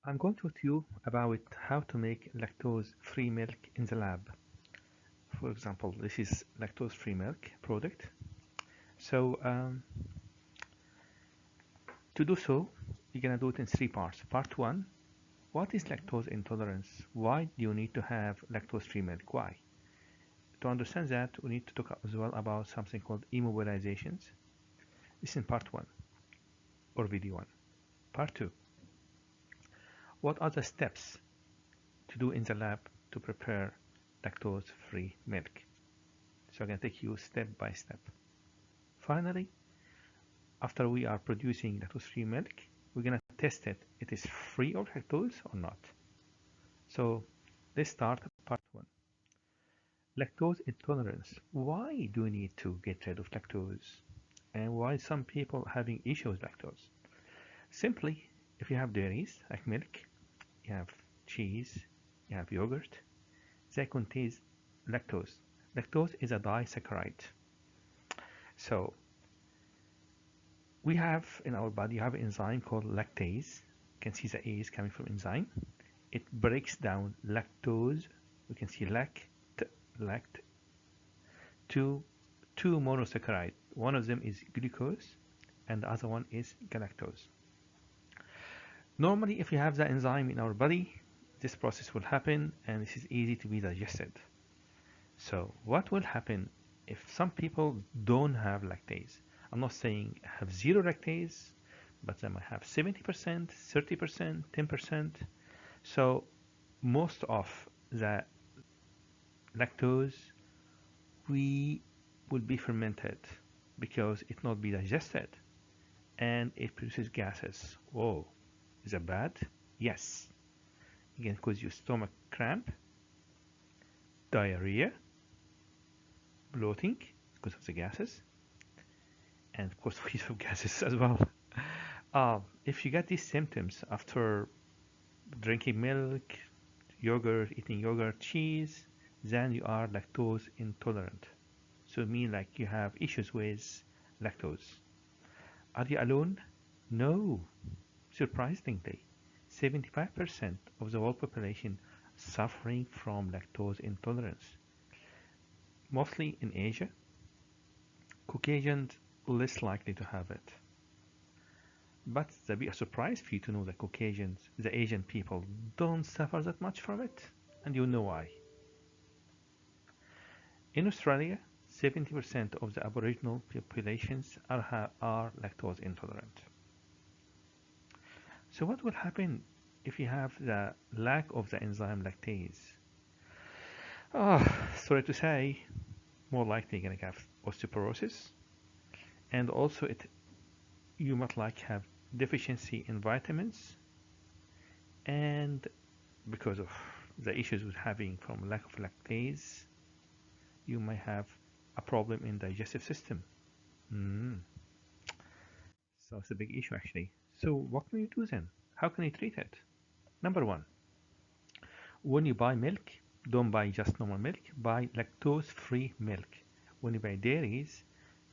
I'm going to talk to you about how to make lactose-free milk in the lab. For example, this is lactose-free milk product. So to do so, you're gonna do it in three parts. Part one, what is lactose intolerance? Why do you need to have lactose-free milk? Why? To understand that, we need to talk as well about something called immobilizations. This is in part one or video one. Part two, what are the steps to do in the lab to prepare lactose-free milk? So I'm going to take you step by step. Finally, after we are producing lactose-free milk, we're going to test it. It is free of lactose or not. So let's start part one. Lactose intolerance. Why do we need to get rid of lactose? And why some people having issues with lactose? Simply, if you have dairies like milk, you have cheese, you have yogurt, they contain lactose. Lactose is a disaccharide. So we have in our body, you have an enzyme called lactase. You can see the A is coming from enzyme. It breaks down lactose. We can see lact to two monosaccharide. One of them is glucose and the other one is galactose. Normally, if you have the enzyme in our body, this process will happen and this is easy to be digested. So what will happen if some people don't have lactase? I'm not saying have zero lactase, but they might have 70%, 30%, 10%. So most of the lactose we will be fermented because it not be digested and it produces gases. Oh, is that bad? Yes. Again, cause you stomach cramp, diarrhea, bloating because of the gases, and of course release of gases as well. If you get these symptoms after drinking milk, yogurt, eating yogurt, cheese, then you are lactose intolerant. So it means like you have issues with lactose. Are you alone? No. Surprisingly, 75% of the world population suffering from lactose intolerance. Mostly in Asia, Caucasians less likely to have it. But there'll be a surprise for you to know that Caucasians, the Asian people, don't suffer that much from it, and you know why. In Australia, 70% of the Aboriginal populations are lactose intolerant. So what will happen if you have the lack of the enzyme lactase? Sorry to say, more likely you're gonna have osteoporosis, and also you might like have deficiency in vitamins, and because of the issues with having from lack of lactase, you might have a problem in digestive system. So it's a big issue actually. So what can you do then? How can you treat it? Number one, when you buy milk, don't buy just normal milk, buy lactose-free milk. When you buy dairies,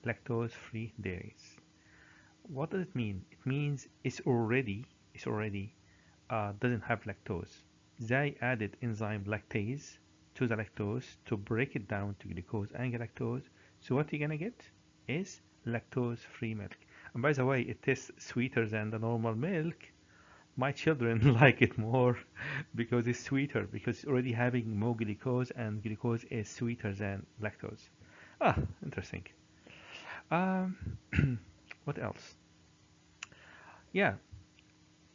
lactose-free dairies. What does it mean? It means it's already doesn't have lactose. They added enzyme lactase to the lactose to break it down to glucose and galactose. So what you're gonna get is lactose-free milk. And by the way, it tastes sweeter than the normal milk. My children like it more because it's sweeter, because it's already having more glucose and glucose is sweeter than lactose. Interesting. Um, what else? Yeah,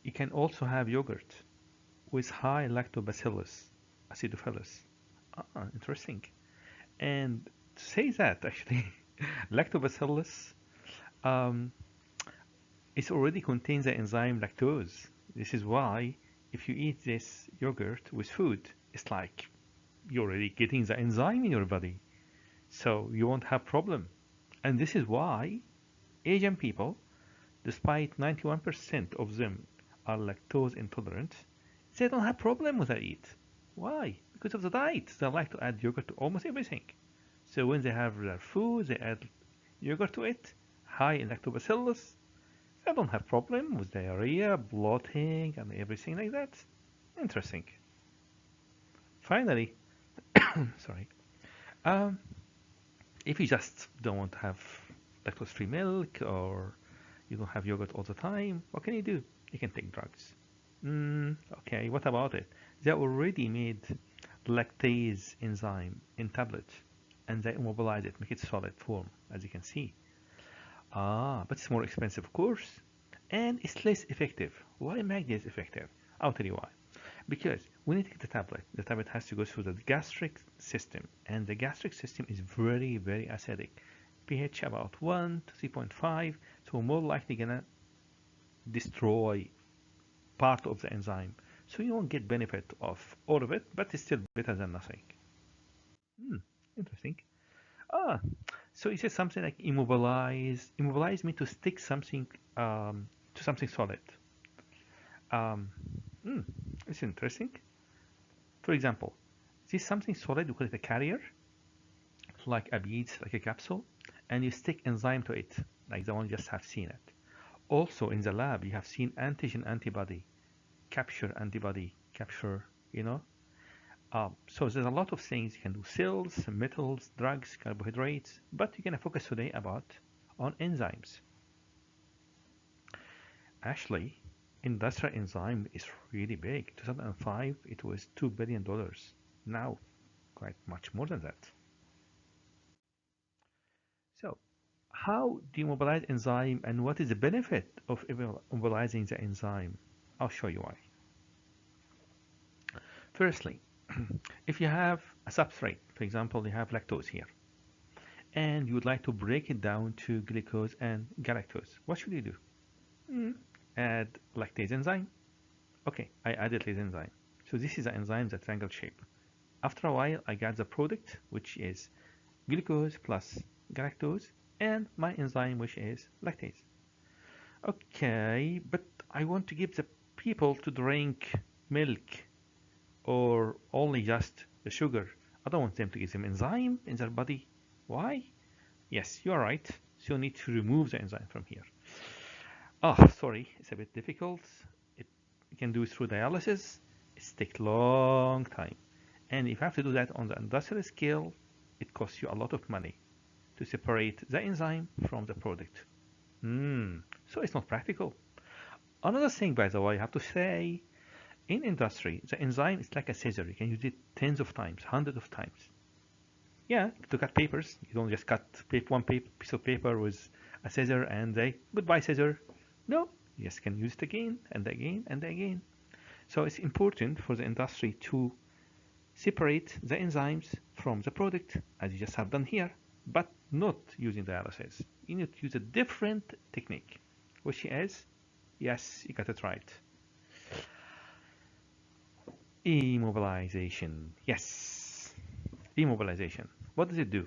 you can also have yogurt with high lactobacillus acidophilus. Interesting. And to say that actually, lactobacillus um, it already contains the enzyme lactose. This is why if you eat this yogurt with food, it's like you're already getting the enzyme in your body. So you won't have problem. And this is why Asian people, despite 91% of them are lactose intolerant, they don't have problem with that eat. Why? Because of the diet. They like to add yogurt to almost everything. So when they have their food, they add yogurt to it, high in lactobacillus, I don't have problem with diarrhea, bloating, and everything like that. Interesting. Finally, sorry. Um, if you just don't want to have lactose-free milk or you don't have yogurt all the time, what can you do? You can take drugs. Okay, what about it? They already made lactase enzyme in tablets and they immobilize it, make it solid form, as you can see. But it's more expensive, of course, and it's less effective. Why Magdi is effective? I'll tell you why. Because when you take the tablet has to go through the gastric system, and the gastric system is very, very acidic. pH about 1 to 3.5, so more likely gonna destroy part of the enzyme. So you won't get benefit of all of it, but it's still better than nothing. Hmm, interesting. Ah, so it says something like immobilize. Immobilize means to stick something to something solid. Um, hmm, it's interesting. For example, this something solid, we call it a carrier, like a bead, like a capsule, and you stick enzyme to it, like the one you just have seen it. Also in the lab, you have seen antigen antibody, capture antibody, capture, you know. So there's a lot of things you can do: cells, metals, drugs, carbohydrates, but you're gonna focus today about on enzymes. Actually, industrial enzyme is really big. 2005, it was $2 billion. Now, quite much more than that. So, how do you mobilize enzyme and what is the benefit of mobilizing the enzyme? I'll show you why. Firstly, if you have a substrate, for example, you have lactose here, and you would like to break it down to glucose and galactose, what should you do? Mm, Add lactase enzyme. Okay, I added lactase enzyme. So this is an enzyme that triangle shape. After a while, I got the product, which is glucose plus galactose, and my enzyme, which is lactase. Okay, but I want to give the people to drink milk or only just the sugar. I don't want them to give them enzyme in their body. Why? Yes, you are right. So you need to remove the enzyme from here. Sorry, it's a bit difficult. It you can do it through dialysis. It takes long time. And if you have to do that on the industrial scale, it costs you a lot of money to separate the enzyme from the product. So it's not practical. Another thing, by the way, I have to say, in industry, the enzyme is like a scissor. You can use it tens of times, hundreds of times. Yeah, to cut papers, you don't just cut one piece of paper with a scissor and say, goodbye, scissor. No, you just can use it again and again and again. So it's important for the industry to separate the enzymes from the product, as you just have done here, but not using dialysis. You need to use a different technique, which is, yes, you got it right. Immobilization. Yes, immobilization. What does it do?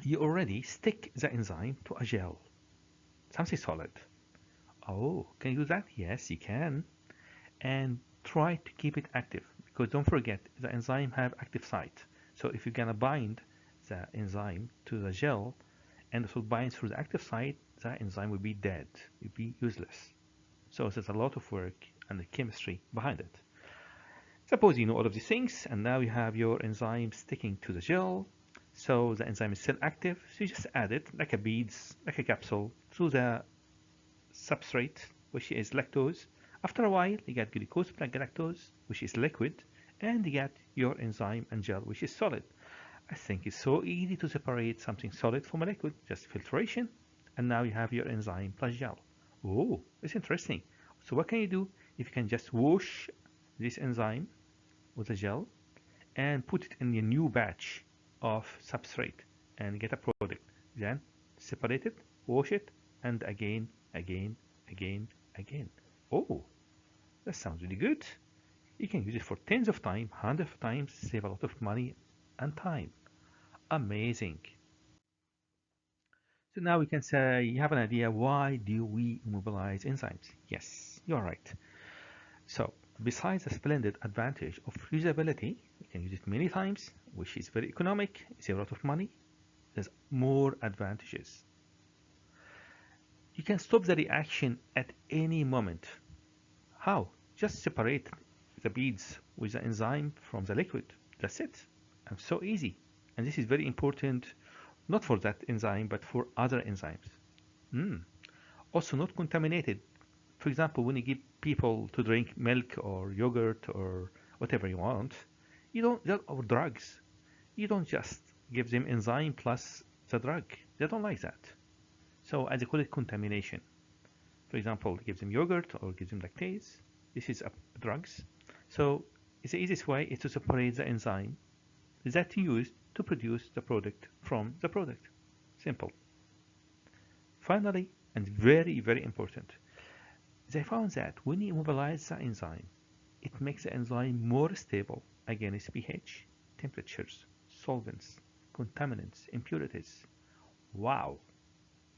You already stick the enzyme to a gel, something solid. Oh, can you do that? Yes, you can. And try to keep it active because don't forget the enzyme have active site. So if you're gonna bind the enzyme to the gel and it will bind through the active site, the enzyme will be dead, will be useless. So there's a lot of work and the chemistry behind it. Suppose you know all of these things and now you have your enzyme sticking to the gel. So the enzyme is still active, so you just add it like a beads, like a capsule, through the substrate, which is lactose. After a while, you get glucose plus galactose, which is liquid, and you get your enzyme and gel, which is solid. I think it's so easy to separate something solid from a liquid, just filtration, and now you have your enzyme plus gel. Oh, it's interesting. So what can you do if you can just wash this enzyme with a gel and put it in a new batch of substrate and get a product. Then separate it, wash it, and again, again, again, again. Oh, that sounds really good. You can use it for tens of times, hundreds of times, save a lot of money and time. Amazing. So now we can say you have an idea why do we mobilize enzymes? Yes, you're right. So besides the splendid advantage of usability, you can use it many times, which is very economic, save a lot of money. There's more advantages. You can stop the reaction at any moment. How? Just separate the beads with the enzyme from the liquid. That's it. And so easy. And this is very important, not for that enzyme, but for other enzymes. Mm. Also not contaminated. For example, when you give people to drink milk or yogurt or whatever you want, you don't, or drugs, you don't just give them enzyme plus the drug. They don't like that. So as they call it contamination. For example, give them yogurt or give them lactase. This is drugs. So it's the easiest way is to separate the enzyme that you use to produce the product from the product. Simple. Finally, and very, very important, they found that when you immobilize the enzyme, it makes the enzyme more stable against pH, temperatures, solvents, contaminants, impurities. Wow,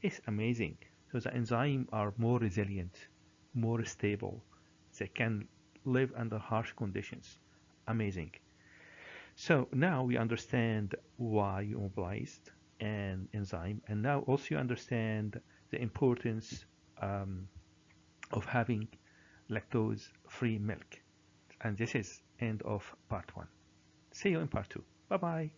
it's amazing. So the enzymes are more resilient, more stable. They can live under harsh conditions. Amazing. So now we understand why you immobilized an enzyme, and now also you understand the importance um, of having lactose-free milk. And this is end of part one. See you in part two. Bye bye.